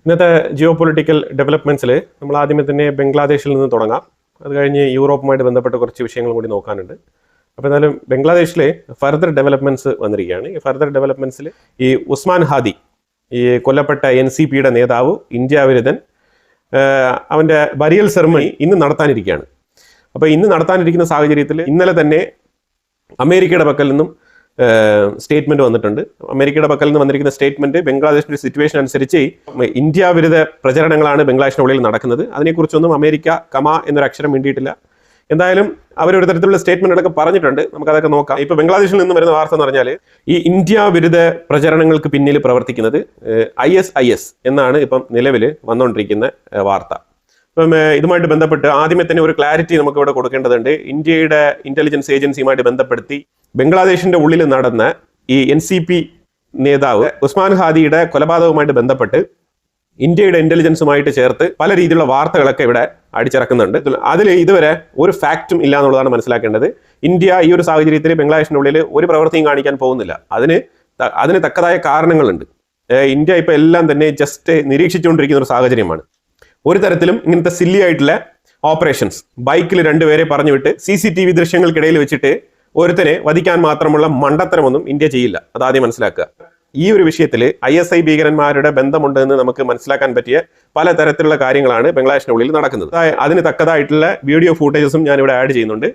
ഇന്നത്തെ geo political ഡെവലപ്മെൻറ്റ്സിൽ നമ്മൾ ആദ്യമേ തന്നെ ബംഗ്ലാദേശിൽ നിന്ന് തുടങ്ങാം. അത് കഴിഞ്ഞ് യൂറോപ്പുമായിട്ട് ബന്ധപ്പെട്ട കുറച്ച് വിഷയങ്ങളും കൂടി നോക്കാനുണ്ട്. അപ്പോൾ എന്നാലും ബംഗ്ലാദേശിലെ ഫർദർ ഡെവലപ്മെൻറ്റ്സ് വന്നിരിക്കുകയാണ്. ഈ ഫർദർ ഡെവലപ്മെൻറ്റ്സിൽ ഈ ഉസ്മാൻ ഹാദി, ഈ കൊല്ലപ്പെട്ട NCPയുടെ നേതാവ്, ഇന്ത്യ വിരുദ്ധൻ, അവൻ്റെ ബരിയൽ സെറമണി ഇന്ന് നടത്താനിരിക്കുകയാണ്. അപ്പോൾ ഇന്ന് നടത്താനിരിക്കുന്ന സാഹചര്യത്തിൽ ഇന്നലെ തന്നെ അമേരിക്കയുടെ പക്കൽ നിന്നും സ്റ്റേറ്റ്മെന്റ് വന്നിട്ടുണ്ട്. അമേരിക്കയുടെ പക്കൽ നിന്ന് വന്നിരിക്കുന്ന സ്റ്റേറ്റ്മെന്റ് ബംഗ്ലാദേശിന്റെ സിറ്റുവേഷൻ അനുസരിച്ച് ഇന്ത്യ വിരുദ്ധ പ്രചരണങ്ങളാണ് ബംഗ്ലാദേശിനുള്ളിൽ നടക്കുന്നത്. അതിനെക്കുറിച്ചൊന്നും അമേരിക്ക കമ എന്നൊരു അക്ഷരം വേണ്ടിയിട്ടില്ല. എന്തായാലും അവരൊരു തരത്തിലുള്ള സ്റ്റേറ്റ്മെന്റുകളൊക്കെ പറഞ്ഞിട്ടുണ്ട്. നമുക്കതൊക്കെ നോക്കാം. ഇപ്പൊ ബംഗ്ലാദേശിൽ നിന്ന് വരുന്ന വാർത്ത എന്ന് പറഞ്ഞാൽ ഈ ഇന്ത്യ വിരുദ്ധ പ്രചരണങ്ങൾക്ക് പിന്നിൽ പ്രവർത്തിക്കുന്നത് ISIS എന്നാണ് ഇപ്പം നിലവിൽ വന്നുകൊണ്ടിരിക്കുന്ന വാർത്ത. ഇപ്പം ഇതുമായിട്ട് ബന്ധപ്പെട്ട് ആദ്യമേ തന്നെ ഒരു ക്ലാരിറ്റി നമുക്ക് ഇവിടെ കൊടുക്കേണ്ടതുണ്ട്. ഇന്ത്യയുടെ ഇന്റലിജൻസ് ഏജൻസിയുമായിട്ട് ബന്ധപ്പെടുത്തി ബംഗ്ലാദേശിന്റെ ഉള്ളിൽ നടന്ന ഈ NCP നേതാവ് ഉസ്മാൻ ഹാദിയുടെ കൊലപാതകവുമായിട്ട് ബന്ധപ്പെട്ട് ഇന്ത്യയുടെ ഇന്റലിജൻസുമായിട്ട് ചേർത്ത് പല രീതിയിലുള്ള വാർത്തകളൊക്കെ ഇവിടെ അടിച്ചിറക്കുന്നുണ്ട്. അതിൽ ഇതുവരെ ഒരു ഫാക്റ്റും ഇല്ല എന്നുള്ളതാണ് മനസ്സിലാക്കേണ്ടത്. ഇന്ത്യ ഈ ഒരു സാഹചര്യത്തിൽ ബംഗ്ലാദേശിന്റെ ഉള്ളിൽ ഒരു പ്രവൃത്തിയും കാണിക്കാൻ പോകുന്നില്ല. അതിന് തക്കതായ കാരണങ്ങളുണ്ട്. ഇന്ത്യ ഇപ്പൊ എല്ലാം തന്നെ ജസ്റ്റ് നിരീക്ഷിച്ചുകൊണ്ടിരിക്കുന്ന ഒരു സാഹചര്യമാണ്. ഒരു തരത്തിലും ഇങ്ങനത്തെ സില്ലി ആയിട്ടുള്ള ഓപ്പറേഷൻസ്, ബൈക്കിൽ രണ്ടുപേരെ പറഞ്ഞു വിട്ട് CCTV ദൃശ്യങ്ങൾക്കിടയിൽ വെച്ചിട്ട് ഒരുത്തനെ വധിക്കാൻ മാത്രമുള്ള മണ്ടത്തരമൊന്നും ഇന്ത്യ ചെയ്യില്ല. അതാദ്യം മനസ്സിലാക്കുക. ഈ ഒരു വിഷയത്തിൽ ISI ഭീകരന്മാരുടെ ബന്ധമുണ്ട് എന്ന് നമുക്ക് മനസ്സിലാക്കാൻ പറ്റിയ പല തരത്തിലുള്ള കാര്യങ്ങളാണ് ബംഗ്ലാദേശിന്റെ ഉള്ളിൽ നടക്കുന്നത്. അതിന് തക്കതായിട്ടുള്ള വീഡിയോ ഫൂട്ടേജസും ഞാനിവിടെ ആഡ് ചെയ്യുന്നുണ്ട്.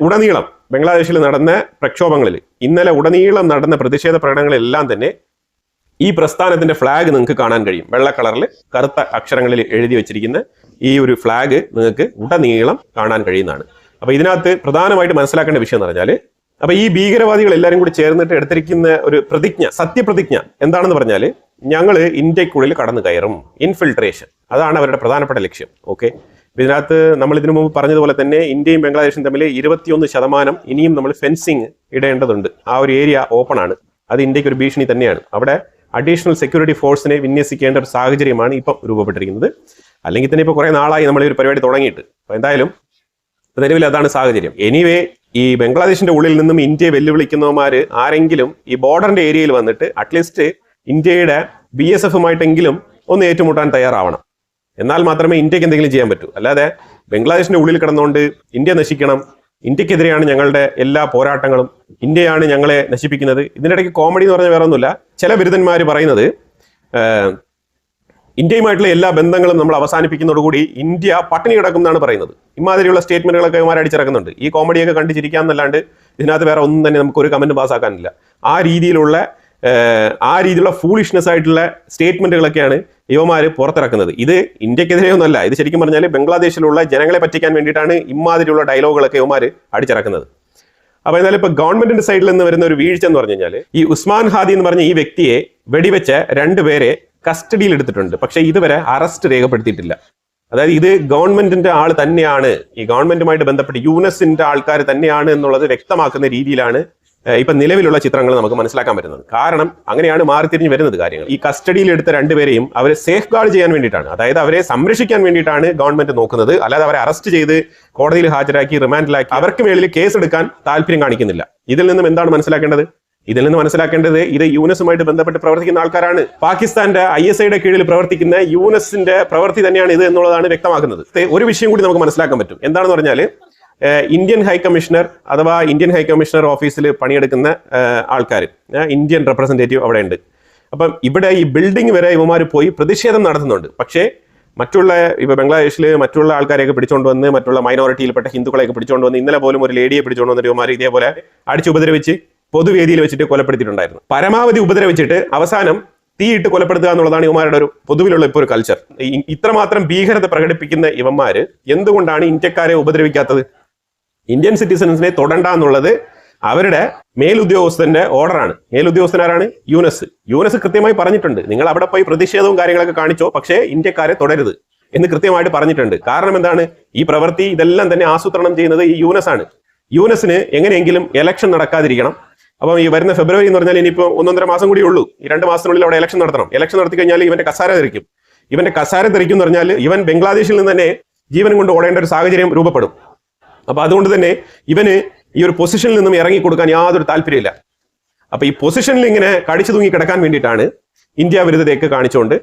ഉടനീളം ബംഗ്ലാദേശിൽ നടന്ന പ്രക്ഷോഭങ്ങളിൽ, ഇന്നലെ ഉടനീളം നടന്ന പ്രതിഷേധ പ്രകടനങ്ങളെല്ലാം തന്നെ ഈ പ്രസ്ഥാനത്തിന്റെ ഫ്ലാഗ് നിങ്ങൾക്ക് കാണാൻ കഴിയും. വെള്ള കളറിൽ കറുത്ത അക്ഷരങ്ങളിൽ എഴുതി വെച്ചിരിക്കുന്ന ഈ ഒരു ഫ്ലാഗ് നിങ്ങൾക്ക് ഉടനീളം കാണാൻ കഴിയുന്നതാണ്. അപ്പൊ ഇതിനകത്ത് പ്രധാനമായിട്ട് മനസ്സിലാക്കേണ്ട വിഷയം എന്ന് പറഞ്ഞാൽ, അപ്പൊ ഈ ഭീകരവാദികൾ എല്ലാവരും കൂടി ചേർന്നിട്ട് എടുത്തിരിക്കുന്ന ഒരു പ്രതിജ്ഞ, സത്യപ്രതിജ്ഞ എന്താണെന്ന് പറഞ്ഞാൽ, ഞങ്ങൾ ഇന്ത്യക്കുള്ളിൽ കടന്നു കയറും, ഇൻഫിൽട്രേഷൻ, അതാണ് അവരുടെ പ്രധാനപ്പെട്ട ലക്ഷ്യം. ഓക്കെ, ഇതിനകത്ത് നമ്മൾ ഇതിനു മുമ്പ് പറഞ്ഞതുപോലെ തന്നെ ഇന്ത്യയും ബംഗ്ലാദേശും തമ്മിൽ 21% ഇനിയും നമ്മൾ ഫെൻസിങ് ഇടേണ്ടതുണ്ട്. ആ ഒരു ഏരിയ ഓപ്പൺ ആണ്. അത് ഇന്ത്യക്ക് ഒരു ഭീഷണി തന്നെയാണ്. അവിടെ അഡീഷണൽ സെക്യൂരിറ്റി ഫോഴ്സിനെ വിന്യസിക്കേണ്ട ഒരു സാഹചര്യമാണ് ഇപ്പം രൂപപ്പെട്ടിരിക്കുന്നത്. അല്ലെങ്കിൽ തന്നെ ഇപ്പോൾ കുറേ നാളായി നമ്മൾ ഈ ഒരു പരിപാടി തുടങ്ങിയിട്ട്. അപ്പോൾ എന്തായാലും നിലവിൽ അതാണ് സാഹചര്യം. എനിവേ, ഈ ബംഗ്ലാദേശിന്റെ ഉള്ളിൽ നിന്നും ഇന്ത്യയെ വെല്ലുവിളിക്കുന്നവന്മാർ ആരെങ്കിലും ഈ ബോർഡറിന്റെ ഏരിയയിൽ വന്നിട്ട് അറ്റ്ലീസ്റ്റ് ഇന്ത്യയുടെ BSFുമായിട്ടെങ്കിലും ഒന്ന് ഏറ്റുമുട്ടാൻ തയ്യാറാവണം. എന്നാൽ മാത്രമേ ഇന്ത്യക്ക് എന്തെങ്കിലും ചെയ്യാൻ പറ്റൂ. അല്ലാതെ ബംഗ്ലാദേശിന്റെ ഉള്ളിൽ കിടന്നുകൊണ്ട് ഇന്ത്യ നശിക്കണം, ഇന്ത്യക്കെതിരെയാണ് ഞങ്ങളുടെ എല്ലാ പോരാട്ടങ്ങളും, ഇന്ത്യയാണ് ഞങ്ങളെ നശിപ്പിക്കുന്നത്. ഇതിനിടയ്ക്ക് കോമഡി എന്ന് പറഞ്ഞാൽ വേറെ ഒന്നുമില്ല. ചില ബിരുദന്മാർ പറയുന്നത് ഇന്ത്യയുമായിട്ടുള്ള എല്ലാ ബന്ധങ്ങളും നമ്മൾ അവസാനിപ്പിക്കുന്നതോടുകൂടി ഇന്ത്യ പട്ടിണി കിടക്കും എന്നാണ് പറയുന്നത്. ഇമാതിരിയുള്ള സ്റ്റേറ്റ്മെന്റുകളൊക്കെ ഇവന്മാർ അടിച്ചിറക്കുന്നുണ്ട്. ഈ കോമഡിയൊക്കെ കണ്ട് ചിരിക്കാന്നല്ലാണ്ട് ഇതിനകത്ത് വേറെ ഒന്നും തന്നെ നമുക്ക് ഒരു കമന്റ് പാസ്സാക്കാനില്ല. ആ രീതിയിലുള്ള ഫൂളിഷ്നെസ് ആയിട്ടുള്ള സ്റ്റേറ്റ്മെന്റുകളൊക്കെയാണ് യുവമാര് പുറത്തിറക്കുന്നത്. ഇത് ഇന്ത്യക്കെതിരെയൊന്നുമല്ല. ഇത് ശരിക്കും പറഞ്ഞാൽ ബംഗ്ലാദേശിലുള്ള ജനങ്ങളെ പറ്റിക്കാൻ വേണ്ടിയിട്ടാണ് ഇമാതിരിയുള്ള ഡയലോഗുകളൊക്കെ യുവമാര് അടിച്ചിറക്കുന്നത്. അപ്പൊ എന്നാലും ഇപ്പൊ ഗവൺമെന്റിന്റെ സൈഡിൽ നിന്ന് വരുന്ന ഒരു വീഴ്ച എന്ന് പറഞ്ഞു കഴിഞ്ഞാൽ, ഈ ഉസ്മാൻ ഹാദി എന്ന് പറഞ്ഞ ഈ വ്യക്തിയെ വെടിവെച്ച 2 പേരെ കസ്റ്റഡിയിൽ എടുത്തിട്ടുണ്ട്. പക്ഷെ ഇതുവരെ അറസ്റ്റ് രേഖപ്പെടുത്തിയിട്ടില്ല. അതായത് ഇത് ഗവൺമെന്റിന്റെ ആൾ തന്നെയാണ്, ഈ ഗവൺമെന്റുമായിട്ട് ബന്ധപ്പെട്ട് യുനെസിന്റെ ആൾക്കാർ തന്നെയാണ് എന്നുള്ളത് വ്യക്തമാക്കുന്ന രീതിയിലാണ് ഇപ്പൊ നിലവിലുള്ള ചിത്രങ്ങൾ നമുക്ക് മനസ്സിലാക്കാൻ പറ്റുന്നത്. കാരണം അങ്ങനെയാണ് മാറിത്തിരിഞ്ഞ് വരുന്നത് കാര്യങ്ങൾ. ഈ കസ്റ്റഡിയിൽ എടുത്ത 2 പേരെയും അവരെ സേഫ് ഗാർഡ് ചെയ്യാൻ വേണ്ടിയിട്ടാണ്, അതായത് അവരെ സംരക്ഷിക്കാൻ വേണ്ടിയിട്ടാണ് ഗവൺമെന്റ് നോക്കുന്നത്. അല്ലാതെ അവരെ അറസ്റ്റ് ചെയ്ത് കോടതിയിൽ ഹാജരാക്കി റിമാൻഡിലാക്കി അവർക്ക് മേളിൽ കേസ് എടുക്കാൻ താല്പര്യം കാണിക്കുന്നില്ല. ഇതിൽ നിന്നും എന്താണ് മനസ്സിലാക്കേണ്ടത്? ഇതിൽ നിന്ന് മനസ്സിലാക്കേണ്ടത് ഇത് യുനെസുമായിട്ട് ബന്ധപ്പെട്ട് പ്രവർത്തിക്കുന്ന ആൾക്കാരാണ്. പാകിസ്ഥാന്റെ ISIയുടെ കീഴിൽ പ്രവർത്തിക്കുന്ന യുനെസിന്റെ പ്രവൃത്തി തന്നെയാണ് ഇത് എന്നുള്ളതാണ് വ്യക്തമാക്കുന്നത്. ഒരു വിഷയം കൂടി നമുക്ക് മനസ്സിലാക്കാൻ പറ്റും. എന്താണെന്ന് പറഞ്ഞാൽ, ഇന്ത്യൻ ഹൈക്കമ്മീഷണർ അഥവാ ഇന്ത്യൻ ഹൈക്കമ്മീഷണർ ഓഫീസിൽ പണിയെടുക്കുന്ന ആൾക്കാർ, ഇന്ത്യൻ റെപ്രസെന്റേറ്റീവ് അവിടെ ഉണ്ട്. അപ്പം ഇവിടെ ഈ ബിൽഡിംഗ് വരെ ഇവന്മാർ പോയി പ്രതിഷേധം നടത്തുന്നുണ്ട്. പക്ഷേ ഇപ്പൊ ബംഗ്ലാദേശിൽ മറ്റുള്ള ആൾക്കാരെയൊക്കെ പിടിച്ചുകൊണ്ട് വന്ന്, മറ്റുള്ള മൈനോറിറ്റിയിൽപ്പെട്ട ഹിന്ദുക്കളെയൊക്കെ പിടിച്ചുകൊണ്ട് വന്ന്, ഇന്നലെ പോലും ഒരു ലേഡിയെ പിടിച്ചുകൊണ്ട് വന്നിട്ട് ഇവന്മാർ ഇതേപോലെ ഉപദ്രവിച്ച് പൊതുവേദിയിൽ വെച്ചിട്ട് കൊലപ്പെടുത്തിയിട്ടുണ്ടായിരുന്നു. പരമാവധി ഉപദ്രവിച്ചിട്ട് അവസാനം തീയിട്ട് കൊലപ്പെടുത്തുക എന്നുള്ളതാണ് ഇവന്മാരുടെ ഒരു പൊതുവിലുള്ള ഇപ്പോൾ ഒരു കൾച്ചർ. ഇത്രമാത്രം ഭീകരത പ്രകടിപ്പിക്കുന്ന ഇവന്മാര് എന്തുകൊണ്ടാണ് ഇന്ത്യക്കാരെ ഉപദ്രവിക്കാത്തത്? ഇന്ത്യൻ സിറ്റിസൺസിനെ തൊടണ്ട എന്നുള്ളത് അവരുടെ മേലുദ്യോഗസ്ഥന്റെ ഓർഡറാണ്. മേലുദ്യോഗസ്ഥനാരാണ്? യുനെസ് കൃത്യമായി പറഞ്ഞിട്ടുണ്ട്, നിങ്ങൾ അവിടെ പോയി പ്രതിഷേധവും കാര്യങ്ങളൊക്കെ കാണിച്ചോ, പക്ഷേ ഇന്ത്യക്കാരെ തുടരുത് എന്ന് കൃത്യമായിട്ട് പറഞ്ഞിട്ടുണ്ട്. കാരണം എന്താണ്? ഈ പ്രവൃത്തി ഇതെല്ലാം തന്നെ ആസൂത്രണം ചെയ്യുന്നത് ഈ യുനെസ് ആണ്. യുനെസിന് എങ്ങനെയെങ്കിലും ഇലക്ഷൻ നടക്കാതിരിക്കണം. അപ്പം ഈ വരുന്ന ഫെബ്രുവരി എന്ന് പറഞ്ഞാൽ ഇനിയിപ്പോൾ 1.5 മാസം കൂടി ഉള്ളൂ. ഈ 2 മാസത്തിനുള്ളിൽ അവിടെ ഇലക്ഷൻ നടത്തണം. ഇലക്ഷൻ നടത്തി കഴിഞ്ഞാൽ ഇവന്റെ കസാര തെറിക്കും. എന്ന് പറഞ്ഞാൽ ഇവൻ ബംഗ്ലാദേശിൽ നിന്ന് തന്നെ ജീവൻ കൊണ്ട് ഓടേണ്ട ഒരു സാഹചര്യം രൂപപ്പെടും. അപ്പൊ അതുകൊണ്ട് തന്നെ ഇവന് ഈ ഒരു പൊസിഷനിൽ നിന്നും ഇറങ്ങി കൊടുക്കാൻ യാതൊരു താല്പര്യമില്ല. അപ്പൊ ഈ പൊസിഷനിൽ ഇങ്ങനെ കടിച്ചു തൂങ്ങി കിടക്കാൻ വേണ്ടിയിട്ടാണ് ഇന്ത്യ വിരുദ്ധതയൊക്കെ കാണിച്ചുകൊണ്ട്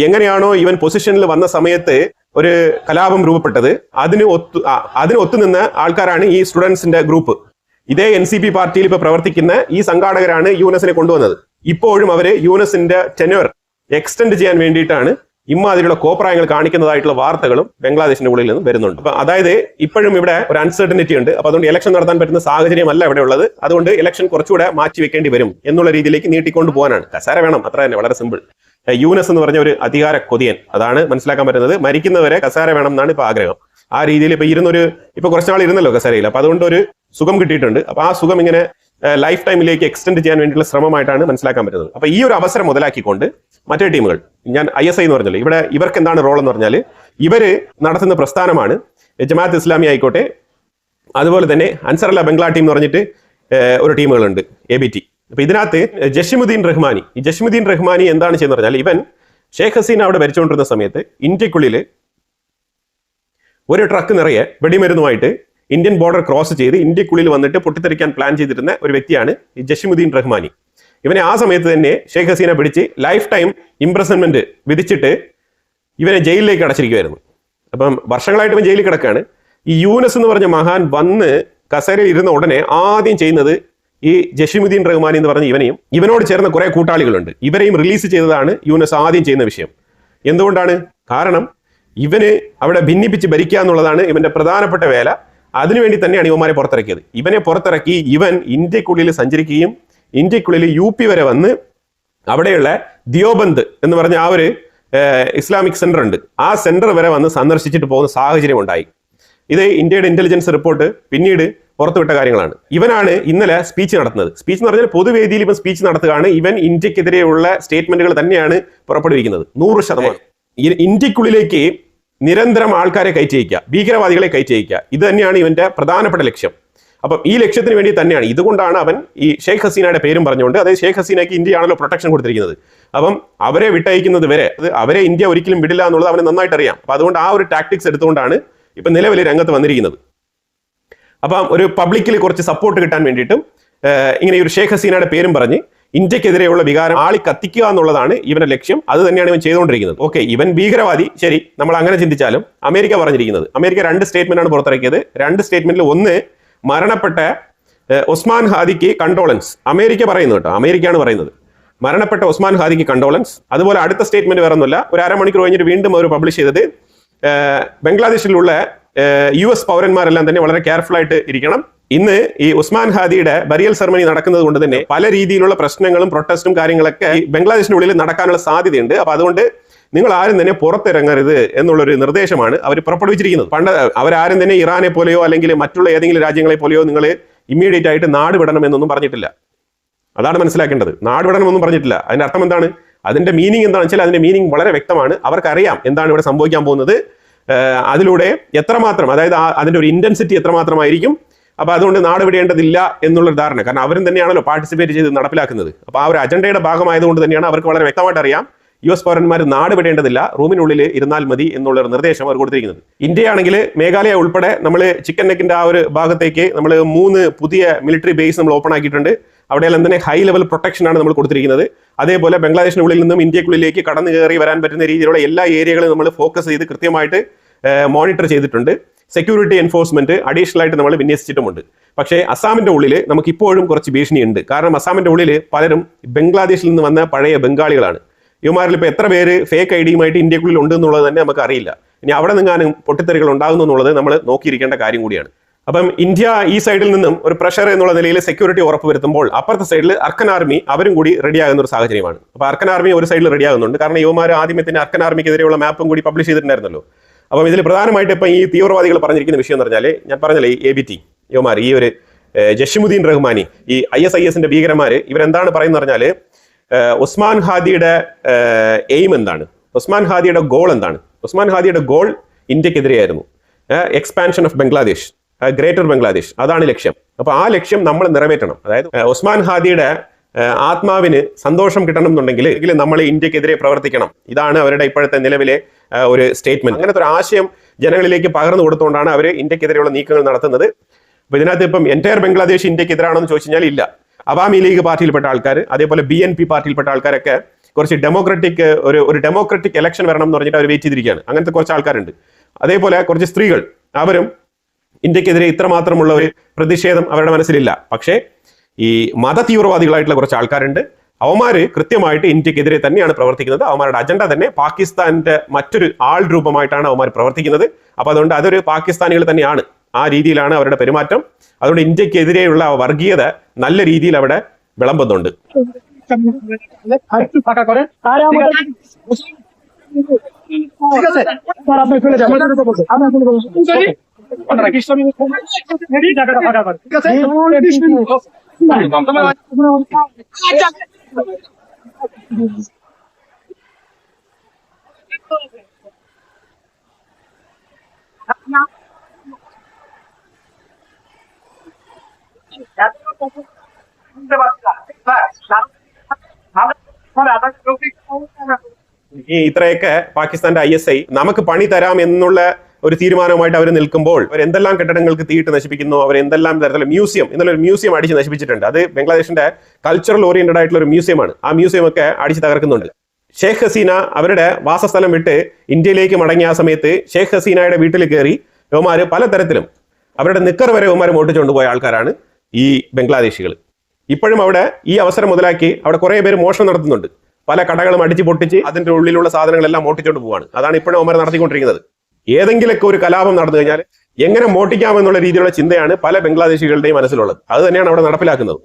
എങ്ങനെയാണോ ഇവൻ പൊസിഷനിൽ വന്ന സമയത്ത് ഒരു കലാപം രൂപപ്പെട്ടത്, അതിന് ഒത്തുനിന്ന ആൾക്കാരാണ് ഈ സ്റ്റുഡൻസിന്റെ ഗ്രൂപ്പ്. ഇതേ NCP പാർട്ടിയിൽ ഇപ്പൊ പ്രവർത്തിക്കുന്ന ഈ സംഘാടകരാണ് യൂനസിനെ കൊണ്ടുവന്നത്. ഇപ്പോഴും അവര് യൂനസിന്റെ ടെന്യൂർ എക്സ്റ്റെൻഡ് ചെയ്യാൻ വേണ്ടിയിട്ടാണ് ഇമാതിരിയുള്ള കോപ്രായങ്ങൾ കാണിക്കുന്നതായിട്ടുള്ള വാർത്തകളും ബംഗ്ലാദേശിന്റെ ഉള്ളിൽ നിന്ന് വരുന്നുണ്ട്. അപ്പൊ അതായത് ഇപ്പോഴും ഇവിടെ ഒരു അൺസർട്ടനിറ്റി ഉണ്ട്. അപ്പൊ അതുകൊണ്ട് ഇലക്ഷൻ നടത്താൻ പറ്റുന്ന സാഹചര്യമല്ല ഇവിടെ ഉള്ളത്. അതുകൊണ്ട് ഇലക്ഷൻ കുറച്ചുകൂടെ മാറ്റി വെക്കേണ്ടി വരും എന്നുള്ള രീതിയിലേക്ക് നീട്ടിക്കൊണ്ട് പോകാനാണ്. കസാര വേണം, അത്ര തന്നെ, വളരെ സിമ്പിൾ. യൂനസ് എന്ന് പറഞ്ഞ ഒരു അധികാര കൊതിയൻ, അതാണ് മനസ്സിലാക്കാൻ പറ്റുന്നത്. മരിക്കുന്നവരെ കസാര വേണം എന്നാണ് ഇപ്പൊ ആഗ്രഹം. ആ രീതിയിൽ ഇപ്പൊ കുറച്ചുനാൾ ഇരുന്നല്ലോ കസാരയിൽ. അപ്പൊ അതുകൊണ്ട് ഒരു സുഖം കിട്ടിയിട്ടുണ്ട്. അപ്പൊ ആ സുഖം ഇങ്ങനെ ലൈഫ് ടൈമിലേക്ക് എക്സ്റ്റെൻഡ് ചെയ്യാൻ വേണ്ടിയുള്ള ശ്രമമായിട്ടാണ് മനസ്സിലാക്കാൻ പറ്റുന്നത്. അപ്പൊ ഈ ഒരു അവസരം മുതലാക്കിക്കൊണ്ട് മറ്റേ ടീമുകൾ, ഞാൻ ISI എന്ന് പറഞ്ഞല്ലോ, ഇവിടെ ഇവർക്ക് എന്താണ് റോൾ എന്ന് പറഞ്ഞാൽ, ഇവര് നടത്തുന്ന പ്രസ്ഥാനമാണ് ജമാഅത്ത് ഇസ്ലാമി ആയിക്കോട്ടെ, അതുപോലെ തന്നെ അൻസറുള്ള ബംഗ്ലാ ടീം എന്ന് പറഞ്ഞിട്ട് ഒരു ടീമുകളുണ്ട്, ABT. അപ്പൊ ഇതിനകത്ത് ജഷിമുദ്ദീൻ റഹ്മാനി, ഈ ജഷിമുദ്ദീൻ റഹ്മാനി എന്താണ് ചെയ്യുന്നത് പറഞ്ഞാൽ, ഇവൻ ഷേഖ് ഹസീന അവിടെ ഭരിച്ചുകൊണ്ടിരുന്ന സമയത്ത് ഇന്ത്യക്കുള്ളിൽ ഒരു ട്രക്ക് നിറയെ വെടിമരുന്നുമായിട്ട് ഇന്ത്യൻ ബോർഡർ ക്രോസ് ചെയ്ത് ഇന്ത്യക്കുള്ളിൽ വന്നിട്ട് പൊട്ടിത്തെറിക്കാൻ പ്ലാൻ ചെയ്തിരുന്ന ഒരു വ്യക്തിയാണ് ഈ ജഷിമുദ്ദീൻ റഹ്മാനി. ഇവനെ ആ സമയത്ത് തന്നെ ഷേഖ് ഹസീന പിടിച്ച് ലൈഫ് ടൈം ഇംപ്രസൺമെന്റ് വിധിച്ചിട്ട് ഇവനെ ജയിലിലേക്ക് അടച്ചിരിക്കുമായിരുന്നു. അപ്പം വർഷങ്ങളായിട്ട് ഇവൻ ജയിലിൽ കിടക്കുകയാണ്. ഈ യൂനസ് എന്ന് പറഞ്ഞ മഹാൻ വന്ന് കസേരയിൽ ഇരുന്ന ഉടനെ ആദ്യം ചെയ്യുന്നത് ഈ ജഷിമുദ്ദീൻ റഹ്മാനി എന്ന് പറഞ്ഞ ഇവനെയും ഇവനോട് ചേർന്ന കുറെ കൂട്ടാളികളുണ്ട്, ഇവരെയും റിലീസ് ചെയ്തതാണ് യൂനസ് ആദ്യം ചെയ്യുന്ന വിഷയം. എന്തുകൊണ്ടാണ്? കാരണം ഇവന് അവിടെ ഭിന്നിപ്പിച്ച് ഭരിക്കുക എന്നുള്ളതാണ് ഇവന്റെ പ്രധാനപ്പെട്ട വേല. അതിനുവേണ്ടി തന്നെയാണ് ഇവന്മാരെ പുറത്തിറക്കിയത്. ഇവനെ പുറത്തിറക്കി ഇവൻ ഇന്ത്യക്കുള്ളിൽ സഞ്ചരിക്കുകയും ഇന്ത്യക്കുള്ളിൽ UP വരെ വന്ന് അവിടെയുള്ള ദിയോബന്ദ് എന്ന് പറഞ്ഞ ആ ഒരു ഇസ്ലാമിക് സെന്റർ ഉണ്ട്, ആ സെന്റർ വരെ വന്ന് സന്ദർശിച്ചിട്ട് പോകുന്ന സാഹചര്യം ഉണ്ടായി. ഇത് ഇന്ത്യയുടെ ഇന്റലിജൻസ് റിപ്പോർട്ട് പിന്നീട് പുറത്തുവിട്ട കാര്യങ്ങളാണ്. ഇവനാണ് ഇന്നലെ സ്പീച്ച് നടത്തുന്നത്. സ്പീച്ച് എന്ന് പറഞ്ഞാൽ പൊതുവേദിയിൽ ഇവൻ സ്പീച്ച് നടത്തുകയാണ്. ഇവൻ ഇന്ത്യക്കെതിരെയുള്ള സ്റ്റേറ്റ്മെന്റുകൾ തന്നെയാണ് പുറപ്പെടുവിക്കുന്നത് 100%. ഇന്ത്യക്കുള്ളിലേക്ക് നിരന്തരം ആൾക്കാരെ കയറ്റിയയക്കുക, ഭീകരവാദികളെ കയറ്റിയയക്കുക, ഇത് തന്നെയാണ് ഇവന്റെ പ്രധാനപ്പെട്ട ലക്ഷ്യം. അപ്പം ഈ ലക്ഷ്യത്തിന് വേണ്ടി തന്നെയാണ്, ഇതുകൊണ്ടാണ് അവൻ ഈ ഷെയ്ഖ് ഹസീനയുടെ പേരും പറഞ്ഞുകൊണ്ട്, അതായത് ഷെയ്ഖ് ഹസീനയ്ക്ക് ഇന്ത്യയാണല്ലോ പ്രൊട്ടക്ഷൻ കൊടുത്തിരിക്കുന്നത്, അപ്പം അവരെ വിട്ടയക്കുന്നത് വരെ അവരെ ഇന്ത്യ ഒരിക്കലും വിടില്ല എന്നുള്ളത് അവന് നന്നായിട്ട് അറിയാം. അപ്പൊ അതുകൊണ്ട് ആ ഒരു ടാക്ടിക്സ് എടുത്തുകൊണ്ടാണ് ഇപ്പൊ നിലവിൽ രംഗത്ത് വന്നിരിക്കുന്നത്. അപ്പം ഒരു പബ്ലിക്കിൽ കുറച്ച് സപ്പോർട്ട് കിട്ടാൻ വേണ്ടിയിട്ടും ഇങ്ങനെ ഒരു ഷെയ്ഖ് ഹസീനയുടെ പേരും പറഞ്ഞ് ഇന്ത്യക്കെതിരെയുള്ള വികാരം ആളി കത്തിക്കുക എന്നുള്ളതാണ് ഇവന്റെ ലക്ഷ്യം. അത് തന്നെയാണ് ഇവൻ ചെയ്തുകൊണ്ടിരിക്കുന്നത്. ഓക്കെ, ഇവൻ ഭീകരവാദി, ശരി, നമ്മൾ അങ്ങനെ ചിന്തിച്ചാലും അമേരിക്ക പറഞ്ഞിരിക്കുന്നത്, അമേരിക്ക 2 സ്റ്റേറ്റ്മെന്റ് ആണ് പുറത്തിറക്കിയത്. 2 സ്റ്റേറ്റ്മെന്റിൽ ഒന്ന് മരണപ്പെട്ട ഉസ്മാൻ ഹാദിക്ക് കണ്ടോളൻസ്, അമേരിക്ക പറയുന്നു കേട്ടോ, അമേരിക്കയാണ് പറയുന്നത്, മരണപ്പെട്ട ഉസ്മാൻ ഹാദിക്ക് കണ്ടോളൻസ്. അതുപോലെ അടുത്ത സ്റ്റേറ്റ്മെന്റ് വേറെ ഒന്നുമില്ല, ഒരു അരമണിക്കൂർ കഴിഞ്ഞിട്ട് വീണ്ടും അവർ പബ്ലിഷ് ചെയ്തത് ബംഗ്ലാദേശിലുള്ള US പൗരന്മാരെല്ലാം തന്നെ വളരെ കെയർഫുൾ ആയിട്ട് ഇരിക്കണം. ഇന്ന് ഈ ഉസ്മാൻ ഹാദിയുടെ ബരിയൽ സെറമണി നടക്കുന്നത് കൊണ്ട് തന്നെ പല രീതിയിലുള്ള പ്രശ്നങ്ങളും പ്രൊട്ടസ്റ്റും കാര്യങ്ങളൊക്കെ ഈ ബംഗ്ലാദേശിന്റെ ഉള്ളിൽ നടക്കാനുള്ള സാധ്യതയുണ്ട്. അപ്പൊ അതുകൊണ്ട് നിങ്ങൾ ആരും തന്നെ പുറത്തിറങ്ങരുത് എന്നുള്ളൊരു നിർദ്ദേശമാണ് അവർ പുറപ്പെടുവിച്ചിരിക്കുന്നത്. പണ്ട് അവരാരും തന്നെ ഇറാനെ പോലെയോ അല്ലെങ്കിൽ മറ്റുള്ള ഏതെങ്കിലും രാജ്യങ്ങളെ പോലെയോ നിങ്ങൾ ഇമ്മീഡിയറ്റ് ആയിട്ട് നാട് വിടണമെന്നൊന്നും പറഞ്ഞിട്ടില്ല. അതാണ് മനസ്സിലാക്കേണ്ടത്. നാട് വിടണമെന്നും പറഞ്ഞിട്ടില്ല. അതിന്റെ അർത്ഥം എന്താണ്? അതിന്റെ മീനിങ് എന്താണെന്ന് വെച്ചാൽ അതിന്റെ മീനിങ് വളരെ വ്യക്തമാണ്. അവർക്കറിയാം എന്താണ് ഇവിടെ സംഭവിക്കാൻ പോകുന്നത്, അതിലൂടെ എത്രമാത്രം, അതായത് അതിന്റെ ഒരു ഇന്റൻസിറ്റി എത്രമാത്രമായിരിക്കും. അപ്പൊ അതുകൊണ്ട് നാട് വിടേണ്ടതില്ല എന്നുള്ളൊരു ധാരണ, കാരണം അവരും തന്നെയാണല്ലോ പാർട്ടിസിപ്പേറ്റ് ചെയ്ത് നടപ്പിലാക്കുന്നത്. അപ്പൊ ആ ഒരു അജണ്ടയുടെ ഭാഗമായതുകൊണ്ട് തന്നെയാണ് അവർക്ക് വളരെ വ്യക്തമായിട്ട് അറിയാം US പൗരന്മാർ നാട് വിടേണ്ടതില്ല, റൂമിനുള്ളിൽ ഇരുന്നാൽ മതി എന്നുള്ളൊരു നിർദ്ദേശം അവർ കൊടുത്തിരിക്കുന്നത്. ഇന്ത്യയാണെങ്കിൽ മേഘാലയ ഉൾപ്പെടെ നമ്മൾ ചിക്കൻ നെക്കിന്റെ ആ ഒരു ഭാഗത്തേക്ക് നമ്മൾ 3 പുതിയ മിലിറ്ററി ബേസ് നമ്മൾ ഓപ്പൺ ആക്കിയിട്ടുണ്ട്. അവിടെയെല്ലാം തന്നെ ഹൈ ലെവൽ പ്രൊട്ടക്ഷൻ ആണ് നമ്മൾ കൊടുത്തിരിക്കുന്നത്. അതേപോലെ ബംഗ്ലാദേശിന്റെ ഉള്ളിൽ നിന്നും ഇന്ത്യക്കുള്ളിലേക്ക് കടന്നു കയറി വരാൻ പറ്റുന്ന രീതിയിലുള്ള എല്ലാ ഏരിയകളും നമ്മൾ ഫോക്കസ് ചെയ്ത് കൃത്യമായിട്ട് മോണിറ്റർ ചെയ്തിട്ടുണ്ട്. സെക്യൂരിറ്റി എൻഫോഴ്സ്മെന്റ് അഡീഷണൽ ആയിട്ട് നമ്മൾ വിന്യസിച്ചിട്ടുമുണ്ട്. പക്ഷേ അസാമിന്റെ ഉള്ളിൽ നമുക്ക് ഇപ്പോഴും കുറച്ച് ഭീഷണിയുണ്ട്. കാരണം അസാമിന്റെ ഉള്ളിൽ പലരും ബംഗ്ലാദേശിൽ നിന്ന് വന്ന പഴയ ബംഗാളികളാണ്. ഇവന്മാരിൽ ഇപ്പോൾ എത്ര പേര് ഫേക്ക് IDയുമായിട്ട് ഇന്ത്യക്കുള്ളിൽ ഉണ്ട് എന്നുള്ളത് തന്നെ നമുക്ക് അറിയില്ല. ഇനി അവിടെ നിന്നാണ് പൊട്ടിത്തെറികൾ ഉണ്ടാകുന്നു എന്നുള്ളത് നമ്മൾ നോക്കിയിരിക്കേണ്ട കാര്യം കൂടിയാണ്. അപ്പം ഇന്ത്യ ഈ സൈഡിൽ നിന്നും ഒരു പ്രഷർ എന്നുള്ള നിലയിൽ സെക്യൂരിറ്റി ഉറപ്പുവരുത്തുമ്പോൾ അപ്പുറത്തെ സൈഡിൽ അർക്കൻ ആർമി അവരും കൂടി റെഡിയാകുന്ന ഒരു സാഹചര്യമാണ്. അപ്പോൾ അർക്കൻ ആർമി ഒരു സൈഡിൽ റെഡിയാകുന്നുണ്ട്. കാരണം യുവമാർ ആദ്യമേ തന്നെ അർക്കൻ ആർമിക്കെതിരെയുള്ള മാപ്പും കൂടി പബ്ലിഷ് ചെയ്തിട്ടുണ്ടായിരുന്നല്ലോ. അപ്പം ഇതിൽ പ്രധാനമായിട്ട് ഇപ്പം ഈ തീവ്രവാദികൾ പറഞ്ഞിരിക്കുന്ന വിഷയം എന്ന് പറഞ്ഞാൽ, ഞാൻ പറഞ്ഞല്ലേ, ഈ ABT യുവമാർ, ഈ ഒരു ജഷിമുദ്ദീൻ റഹ്മാനി, ഈ ISISന്റെ ഭീകരന്മാർ, ഇവരെന്താണ് പറയുന്നത് പറഞ്ഞാൽ, ഉസ്മാൻ ഹാദിയുടെ എയിം എന്താണ്, ഉസ്മാൻ ഹാദിയുടെ ഗോൾ എന്താണ്? ഉസ്മാൻ ഹാദിയുടെ ഗോൾ ഇന്ത്യക്കെതിരെയായിരുന്നു. Expansion of Bangladesh, greater Bangladesh, അതാണ് ലക്ഷ്യം. അപ്പൊ ആ ലക്ഷ്യം നമ്മൾ നിറവേറ്റണം. അതായത് ഉസ്മാൻ ഹാദിയുടെ ആത്മാവിന് സന്തോഷം കിട്ടണം എന്നുണ്ടെങ്കിൽ നമ്മൾ ഇന്ത്യക്കെതിരെ പ്രവർത്തിക്കണം. ഇതാണ് അവരുടെ ഇപ്പോഴത്തെ നിലവിലെ ഒരു സ്റ്റേറ്റ്മെന്റ്. അങ്ങനത്തെ ഒരു ആശയം ജനങ്ങളിലേക്ക് പകർന്നു കൊടുത്തുകൊണ്ടാണ് അവർ ഇന്ത്യക്കെതിരെയുള്ള നീക്കങ്ങൾ നടത്തുന്നത്. അപ്പൊ ഇതിനകത്ത് ഇപ്പം എൻറ്റയർ ബംഗ്ലാദേശ് ഇന്ത്യക്കെതിരാണെന്ന് ചോദിച്ചു കഴിഞ്ഞാൽ ഇല്ല. അവാമി ലീഗ് പാർട്ടിയിൽപ്പെട്ട ആൾക്കാർ, അതേപോലെ BNP പാർട്ടിയിൽപ്പെട്ട ആൾക്കാരൊക്കെ കുറച്ച് ഒരു ഡെമോക്രാറ്റിക് ഇലക്ഷൻ വരണം എന്ന് പറഞ്ഞിട്ട് അവർ വെയിറ്റ് ചെയ്തിരിക്കുകയാണ്. അങ്ങനത്തെ കുറച്ച് ആൾക്കാരുണ്ട്. അതേപോലെ കുറച്ച് സ്ത്രീകൾ, അവരും ഇന്ത്യക്കെതിരെ ഇത്രമാത്രമുള്ള ഒരു പ്രതിഷേധം അവരുടെ മനസ്സിലില്ല. പക്ഷേ ഈ മത തീവ്രവാദികളായിട്ടുള്ള കുറച്ച് ആൾക്കാരുണ്ട്. അവന്മാര് കൃത്യമായിട്ട് ഇന്ത്യക്കെതിരെ തന്നെയാണ് പ്രവർത്തിക്കുന്നത്. അവന്മാരുടെ അജണ്ട തന്നെ പാകിസ്ഥാന്റെ മറ്റൊരു ആൾ രൂപമായിട്ടാണ് അവന്മാർ പ്രവർത്തിക്കുന്നത്. അപ്പൊ അതുകൊണ്ട് അതൊരു പാകിസ്ഥാനികൾ തന്നെയാണ്. ആ രീതിയിലാണ് അവരുടെ പെരുമാറ്റം. അതുകൊണ്ട് ഇന്ത്യക്കെതിരെയുള്ള വർഗീയത നല്ല രീതിയിൽ അവിടെ വിളമ്പുന്നുണ്ട്. ഈ ഇത്രയൊക്കെ പാകിസ്ഥാന്റെ ISI നമുക്ക് പണി തരാം എന്നുള്ള ഒരു തീരുമാനവുമായിട്ട് അവർ നിൽക്കുമ്പോൾ അവർ എന്തെല്ലാം കെട്ടിടങ്ങൾക്ക് തീയിട്ട് നശിപ്പിക്കുന്നു, അവർ എന്തെല്ലാം തരത്തിലുള്ള മ്യൂസിയം എന്നുള്ളൊരു മ്യൂസിയം അടിച്ച് നശിപ്പിച്ചിട്ടുണ്ട്. അത് ബംഗ്ലാദേശിന്റെ കൾച്ചറൽ ഓറിയന്റഡ് ആയിട്ടുള്ള ഒരു മ്യൂസിയമാണ്. ആ മ്യൂസിയം ഒക്കെ അടിച്ച് തകർക്കുന്നുണ്ട്. ഷെയ്ഖ് ഹസീന അവരുടെ വാസസ്ഥലം വിട്ട് ഇന്ത്യയിലേക്ക് മടങ്ങിയ ആ സമയത്ത് ഷെയ്ഖ് ഹസീനയുടെ വീട്ടിൽ കയറി യുവമാര് പലതരത്തിലും അവരുടെ നിക്കർ വരെ യുവമാർ മോട്ടിച്ചുകൊണ്ട് പോയ ആൾക്കാരാണ് ഈ ബംഗ്ലാദേശികൾ. ഇപ്പോഴും അവിടെ ഈ അവസരം മുതലാക്കി അവിടെ കുറെ പേര് മോഷണം നടത്തുന്നുണ്ട്. പല കടകളും അടിച്ച് പൊട്ടിച്ച് അതിന്റെ ഉള്ളിലുള്ള സാധനങ്ങളെല്ലാം മോട്ടിച്ചുകൊണ്ട് പോവാണ്. അതാണ് ഇപ്പോഴും അവന്മാർ നടത്തിക്കൊണ്ടിരിക്കുന്നത്. ഏതെങ്കിലുമൊക്കെ ഒരു കലാപം നടന്നു കഴിഞ്ഞാൽ എങ്ങനെ മോട്ടിക്കാമെന്നുള്ള രീതിയിലുള്ള ചിന്തയാണ് പല ബംഗ്ലാദേശികളുടെയും മനസ്സിലുള്ളത്. അത് തന്നെയാണ് അവിടെ നടപ്പിലാക്കുന്നത്.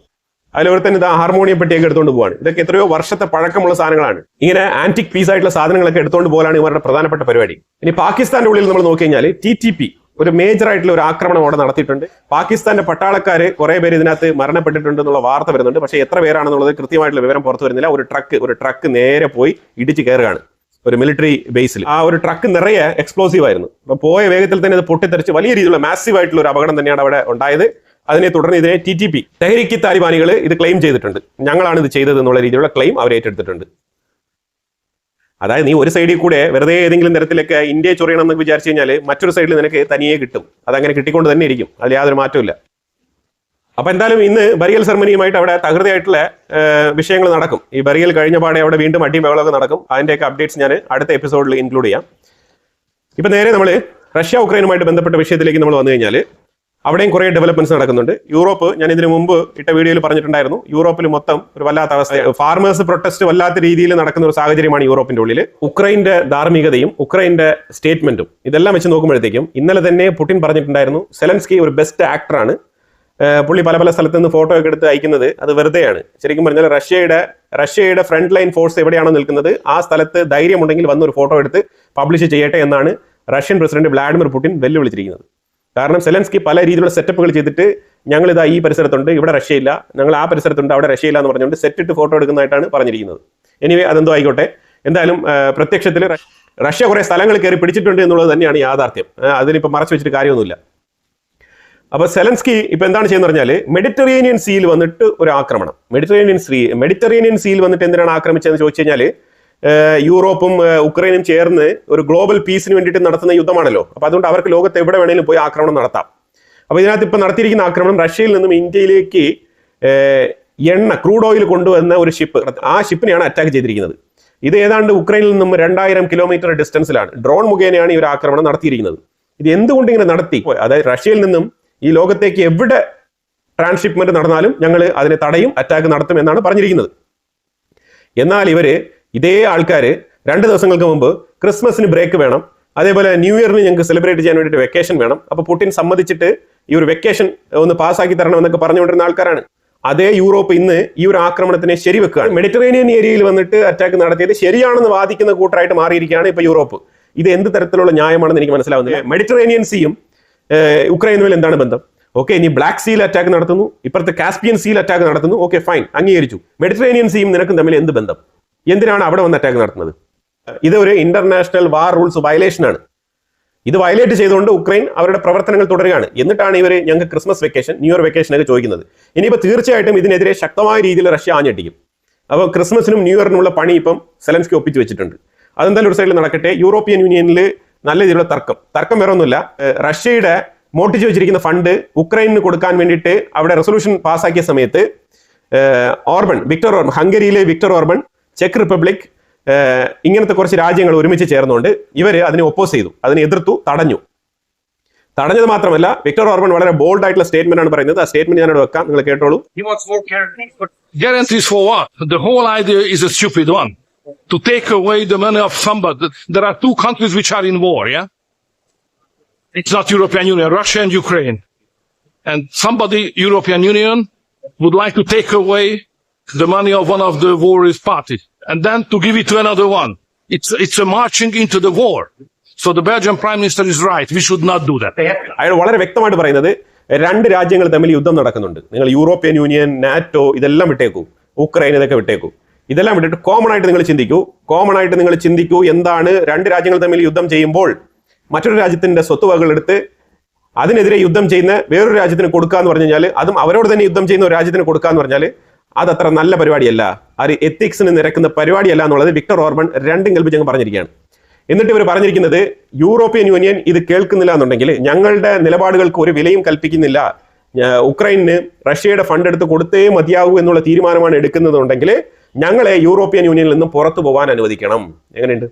അതിലൊരുത്തൻ ഇത് ഹാർമോണിയം പെട്ടിയൊക്കെ എടുത്തുകൊണ്ട് പോവാണ്. ഇതൊക്കെ എത്രയോ വർഷത്തെ പഴക്കമുള്ള സാധനങ്ങളാണ്. ഇങ്ങനെ ആന്റിക് പീസ് ആയിട്ടുള്ള സാധനങ്ങളൊക്കെ എടുത്തുകൊണ്ട് പോകാനാണ് ഇവരുടെ പ്രധാനപ്പെട്ട പരിപാടി. ഇനി പാകിസ്ഥാന്റെ ഉള്ളിൽ നമ്മൾ നോക്കി കഴിഞ്ഞാൽ TTP ഒരു മേജർ ആയിട്ടുള്ള ഒരു ആക്രമണം അവിടെ നടത്തിയിട്ടുണ്ട്. പാകിസ്ഥാന്റെ പട്ടാളക്കാര് കുറെ പേര് ഇതിനകത്ത് മരണപ്പെട്ടിട്ടുണ്ട് എന്നുള്ള വാർത്ത വരുന്നുണ്ട്. പക്ഷേ എത്ര പേരാണെന്നുള്ളത് കൃത്യമായിട്ടുള്ള വിവരം പുറത്തു വരുന്നില്ല. ഒരു ട്രക്ക് നേരെ പോയി ഇടിച്ച് കയറുകയാണ് ഒരു മിലിറ്ററി ബേസിൽ. ആ ഒരു ട്രക്ക് നിറയെ എക്സ്പ്ലോസീവ് ആയിരുന്നു. അപ്പൊ പോയ വേഗത്തിൽ തന്നെ ഇത് പൊട്ടിത്തെറിച്ച് വലിയ രീതിയിലുള്ള മാസീവ് ആയിട്ടുള്ള ഒരു അപകടം തന്നെയാണ് അവിടെ ഉണ്ടായത്. അതിനെ തുടർന്ന് ഇതിനെ TTP തെഹ്രീക്ക് താലിബാനികൾ ഇത് ക്ലെയിം ചെയ്തിട്ടുണ്ട്. ഞങ്ങളാണ് ഇത് ചെയ്തത് എന്നുള്ള രീതിയിലുള്ള ക്ലെയിം അവർ ഏറ്റെടുത്തിട്ടുണ്ട്. അതായത് നീ ഒരു സൈഡിൽ കൂടെ വെറുതെ ഏതെങ്കിലും തരത്തിലൊക്കെ ഇന്ത്യയെ ചൊറിയണം എന്ന് വിചാരിച്ചു കഴിഞ്ഞാൽ മറ്റൊരു സൈഡിൽ നിനക്ക് തനിയെ കിട്ടും. അതങ്ങനെ കിട്ടിക്കൊണ്ട് തന്നെ ഇരിക്കും. അതിൽ യാതൊരു മാറ്റമില്ല. അപ്പൊ എന്തായാലും ഇന്ന് ബറിയൽ സെറമണിയുമായിട്ട് അവിടെ തകൃതിയായിട്ടുള്ള വിഷയങ്ങൾ നടക്കും. ഈ ബറിയൽ കഴിഞ്ഞ പാടെ അവിടെ വീണ്ടും അടിയും ബഹളമൊക്കെ നടക്കും. അതിന്റെയൊക്കെ അപ്ഡേറ്റ്സ് ഞാൻ അടുത്ത എപ്പിസോഡിൽ ഇൻക്ലൂഡ് ചെയ്യാം. ഇപ്പൊ നേരെ നമ്മൾ റഷ്യ ഉക്രൈനുമായിട്ട് ബന്ധപ്പെട്ട വിഷയത്തിലേക്ക് നമ്മൾ വന്നു കഴിഞ്ഞാൽ അവിടെയും കുറേ ഡെവലപ്മെന്റ്സ് നടക്കുന്നുണ്ട്. യൂറോപ്പ്, ഞാൻ ഇതിനു മുമ്പ് ഇട്ട വീഡിയോയിൽ പറഞ്ഞിട്ടുണ്ടായിരുന്നു, യൂറോപ്പിൽ മൊത്തം ഒരു വല്ലാത്ത അവസ്ഥ, ഫാർമേഴ്സ് പ്രൊട്ടസ്റ്റ് വല്ലാത്ത രീതിയിൽ നടക്കുന്ന ഒരു സാഹചര്യമാണ് യൂറോപ്പിന്റെ ഉള്ളിൽ. ഉക്രൈന്റെ ധാർമ്മികതയും ഉക്രൈന്റെ സ്റ്റേറ്റ്മെന്റും ഇതെല്ലാം വെച്ച് നോക്കുമ്പോഴത്തേക്കും ഇന്നലെ തന്നെ പുടിൻ പറഞ്ഞിട്ടുണ്ടായിരുന്നു സെലൻസ്കി ഒരു ബെസ്റ്റ് ആക്ടറാണ്. പുള്ളി പല സ്ഥലത്ത് നിന്ന് ഫോട്ടോ ഒക്കെ എടുത്ത് അയക്കുന്നത് അത് വെറുതെയാണ്. ശരിക്കും പറഞ്ഞാൽ റഷ്യയുടെ ഫ്രണ്ട് ലൈൻ ഫോഴ്സ് എവിടെയാണോ നിൽക്കുന്നത് ആ സ്ഥലത്ത് ധൈര്യമുണ്ടെങ്കിൽ വന്ന് ഒരു ഫോട്ടോ എടുത്ത് പബ്ലിഷ് ചെയ്യട്ടെ എന്നാണ് റഷ്യൻ പ്രസിഡന്റ് വ്ളാഡിമിർ പുടിൻ വെല്ലുവിളിച്ചിരിക്കുന്നത്. കാരണം സെലൻസ്കി പല രീതിയിലുള്ള സെറ്റപ്പുകൾ ചെയ്തിട്ട് ഞങ്ങൾ ഇതാ ഈ പരിസരത്തുണ്ട്, ഇവിടെ റഷ്യയില്ല, ഞങ്ങൾ ആ പരിസരത്തുണ്ട്, അവിടെ റഷ്യയില്ല എന്ന് പറഞ്ഞുകൊണ്ട് സെറ്റിട്ട് ഫോട്ടോ എടുക്കുന്നതായിട്ടാണ് പറഞ്ഞിരിക്കുന്നത്. എനിവേ അതെന്തോ ആയിക്കോട്ടെ. എന്തായാലും പ്രത്യക്ഷത്തിൽ റഷ്യ കുറെ സ്ഥലങ്ങൾ കയറി പിടിച്ചിട്ടുണ്ട് എന്നുള്ളത് തന്നെയാണ് യാഥാർത്ഥ്യം. അതിനിപ്പോൾ മറച്ചു വെച്ചിട്ട് കാര്യമൊന്നുമില്ല. അപ്പൊ സെലൻസ്കി ഇപ്പൊ എന്താണ് ചെയ്യുന്നത് പറഞ്ഞാൽ മെഡിറ്ററേനിയൻ സീയിൽ വന്നിട്ട് ഒരു ആക്രമണം. മെഡിറ്ററേനിയൻ സീയിൽ വന്നിട്ട് എന്തിനാണ് ആക്രമിച്ചതെന്ന് ചോദിച്ചു കഴിഞ്ഞാൽ യൂറോപ്പും ഉക്രൈനും ചേർന്ന് ഒരു ഗ്ലോബൽ പീസിന് വേണ്ടിയിട്ട് നടത്തുന്ന യുദ്ധമാണല്ലോ. അപ്പൊ അതുകൊണ്ട് അവർക്ക് ലോകത്ത് എവിടെ വേണമെങ്കിലും പോയി ആക്രമണം നടത്താം. അപ്പൊ ഇതിനകത്ത് ഇപ്പൊ നടത്തിയിരിക്കുന്ന ആക്രമണം റഷ്യയിൽ നിന്നും ഇന്ത്യയിലേക്ക് ക്രൂഡ് ഓയിൽ കൊണ്ടുവന്ന ഒരു ഷിപ്പ്, ആ ഷിപ്പിനെയാണ് അറ്റാക്ക് ചെയ്തിരിക്കുന്നത്. ഇത് ഏതാണ്ട് ഉക്രൈനിൽ നിന്നും 2000 കിലോമീറ്റർ ഡിസ്റ്റൻസിലാണ് ഡ്രോൺ മുഖേനയാണ് ഈ ഒരു ആക്രമണം നടത്തിയിരിക്കുന്നത്. ഇത് എന്തുകൊണ്ട് ഇങ്ങനെ നടത്തി? അതായത് റഷ്യയിൽ നിന്നും ഈ ലോകത്തേക്ക് എവിടെ ട്രാൻസ്ഷിപ്മെന്റ് നടന്നാലും ഞങ്ങൾ അതിനെ തടയും, അറ്റാക്ക് നടത്തും എന്നാണ് പറഞ്ഞിരിക്കുന്നത്. എന്നാൽ ഇതേ ആൾക്കാർ 2 ദിവസങ്ങൾക്ക് മുമ്പ് ക്രിസ്മസിന് ബ്രേക്ക് വേണം, അതേപോലെ ന്യൂ ഇയറിന് ഞങ്ങൾക്ക് സെലിബ്രേറ്റ് ചെയ്യാൻ വേണ്ടിയിട്ട് വെക്കേഷൻ വേണം, അപ്പോൾ പുടിൻ സമ്മതിച്ചിട്ട് ഈ ഒരു വെക്കേഷൻ ഒന്ന് പാസ്സാക്കി തരണം എന്നൊക്കെ പറഞ്ഞുകൊണ്ടിരുന്ന ആൾക്കാരാണ്. അതേ യൂറോപ്പ് ഇന്ന് ഈ ഒരു ആക്രമണത്തിനെ ശരിവെക്കുകയാണ്. മെഡിറ്ററേനിയൻ ഏരിയയിൽ വന്നിട്ട് അറ്റാക്ക് നടത്തിയത് ശരിയാണെന്ന് വാദിക്കുന്ന കൂട്ടരായിട്ട് മാറിയിരിക്കുകയാണ് ഇപ്പൊ യൂറോപ്പ്. ഇത് എന്ത് തരത്തിലുള്ള ന്യായമാണെന്ന് എനിക്ക് മനസ്സിലാവുന്നില്ല. മെഡിറ്ററേനിയൻ സീയും ഉക്രൈനുമായി എന്താണ് ബന്ധം? ഓക്കെ, ഇനി ബ്ലാക്ക് സീൽ അറ്റാക്ക് നടത്തുന്നു, ഇപ്പുറത്തെ കാസ്പിയൻ സീൽ അറ്റാക്ക് നടത്തുന്നു, ഓക്കെ ഫൈൻ, അംഗീകരിച്ചു. മെഡിറ്ററേനിയൻ സീയും നിനക്കും തമ്മിൽ എന്ത് ബന്ധം? എന്തിനാണ് അവിടെ വന്ന് അറ്റാക്ക് നടത്തുന്നത്? ഇത് ഒരു ഇന്റർനാഷണൽ വാർ റൂൾസ് വയലേഷൻ ആണ്. ഇത് വയലേറ്റ് ചെയ്തുകൊണ്ട് ഉക്രൈൻ അവരുടെ പ്രവർത്തനങ്ങൾ തുടരുകയാണ്. എന്നിട്ടാണ് ഇവർ ഞങ്ങൾക്ക് Christmas vacation, new year vacation ഒക്കെ ചോദിക്കുന്നത്. ഇനിയിപ്പോൾ തീർച്ചയായിട്ടും ഇതിനെതിരെ ശക്തമായ രീതിയിൽ റഷ്യ ആഞ്ഞടിക്കും. അപ്പോൾ ക്രിസ്മസിനും ന്യൂ ഇയറിനുള്ള പണി ഇപ്പം സെലൻസ്കി ഒപ്പിച്ചു വെച്ചിട്ടുണ്ട്. അതെന്തായാലും ഒരു സൈഡിൽ നടക്കട്ടെ. യൂറോപ്യൻ യൂണിയനിൽ നല്ല രീതിയിലുള്ള തർക്കം വേറെ ഒന്നുമില്ല. റഷ്യയുടെ മോട്ടിച്ച് വെച്ചിരിക്കുന്ന ഫണ്ട് ഉക്രൈനിന് കൊടുക്കാൻ വേണ്ടിയിട്ട് അവിടെ റെസൊല്യൂഷൻ പാസ്സാക്കിയ സമയത്ത് വിക്ടർ ഓർബൻ, ഹംഗറിയിലെ വിക്ടർ ഓർബൻ ചെക്ക് റിപ്പബ്ലിക്, ഇങ്ങനത്തെ കുറച്ച് രാജ്യങ്ങൾ ഒരുമിച്ച് ചേർന്നുകൊണ്ട് ഇവർ അതിനെ ഒപ്പോസ് ചെയ്തു, അതിനെ എതിർത്തു, തടഞ്ഞത് മാത്രമല്ല വിക്ടർ ഓർബൻ വളരെ ബോൾഡ് ആയിട്ടുള്ള സ്റ്റേറ്റ്മെന്റ് ആണ് പറയുന്നത്. ആ സ്റ്റേറ്റ്മെന്റ് ഞാനോട് വെക്കാം, നിങ്ങൾ കേട്ടോളൂ. Guarantees for what? The whole idea is a stupid one. To take away the money of somebody. There are two countries which are in war, yeah? It's not European Union, Russia and Ukraine. And somebody, European Union, would like to take away the money of one of the warriors parties and then to give it to another one. It's a marching into the war. So the Belgian Prime Minister is right. We should not do that. അയാൾ വളരെ വ്യക്തമായിട്ട് പറയുന്നത് രണ്ട് രാജ്യങ്ങൾ തമ്മിൽ യുദ്ധം നടക്കുന്നുണ്ട്. നിങ്ങൾ യൂറോപ്യൻ യൂണിയൻ, നാറ്റോ ഇതെല്ലാം വിട്ടേക്കൂ, ഉക്രൈൻ ഇതൊക്കെ വിട്ടേക്കൂ, ഇതെല്ലാം വിട്ടിട്ട് കോമൺ ആയിട്ട് നിങ്ങൾ ചിന്തിക്കൂ എന്താണ് രണ്ട് രാജ്യങ്ങൾ തമ്മിൽ യുദ്ധം ചെയ്യുമ്പോൾ മറ്റൊരു രാജ്യത്തിന്റെ സ്വത്തുവകകൾ എടുത്ത് അതിനെതിരെ യുദ്ധം ചെയ്യുന്ന വേറൊരു രാജ്യത്തിന് കൊടുക്കുക എന്ന് പറഞ്ഞു കഴിഞ്ഞാൽ, അതും അവരോട് തന്നെ യുദ്ധം ചെയ്യുന്ന ഒരു രാജ്യത്തിന് കൊടുക്കുക എന്ന് പറഞ്ഞാൽ അതത്ര നല്ല പരിപാടിയല്ല, അത് എത്തിക്സിന് നിരക്കുന്ന പരിപാടിയല്ല എന്നുള്ളത് വിക്ടർ ഓർബൻ രണ്ടും കൽപ്പിച്ചങ്ങ് പറഞ്ഞിരിക്കുകയാണ്. എന്നിട്ട് ഇവർ പറഞ്ഞിരിക്കുന്നത് യൂറോപ്യൻ യൂണിയൻ ഇത് കേൾക്കുന്നില്ല എന്നുണ്ടെങ്കിൽ, ഞങ്ങളുടെ നിലപാടുകൾക്ക് ഒരു വിലയും കൽപ്പിക്കുന്നില്ല, ഉക്രൈന് റഷ്യയുടെ ഫണ്ട് എടുത്ത് കൊടുത്തേ മതിയാകൂ എന്നുള്ള തീരുമാനമാണ് എടുക്കുന്നതുണ്ടെങ്കിൽ ഞങ്ങളെ യൂറോപ്യൻ യൂണിയനിൽ നിന്നും പുറത്തു പോകാൻ അനുവദിക്കണം. എങ്ങനെയുണ്ട്?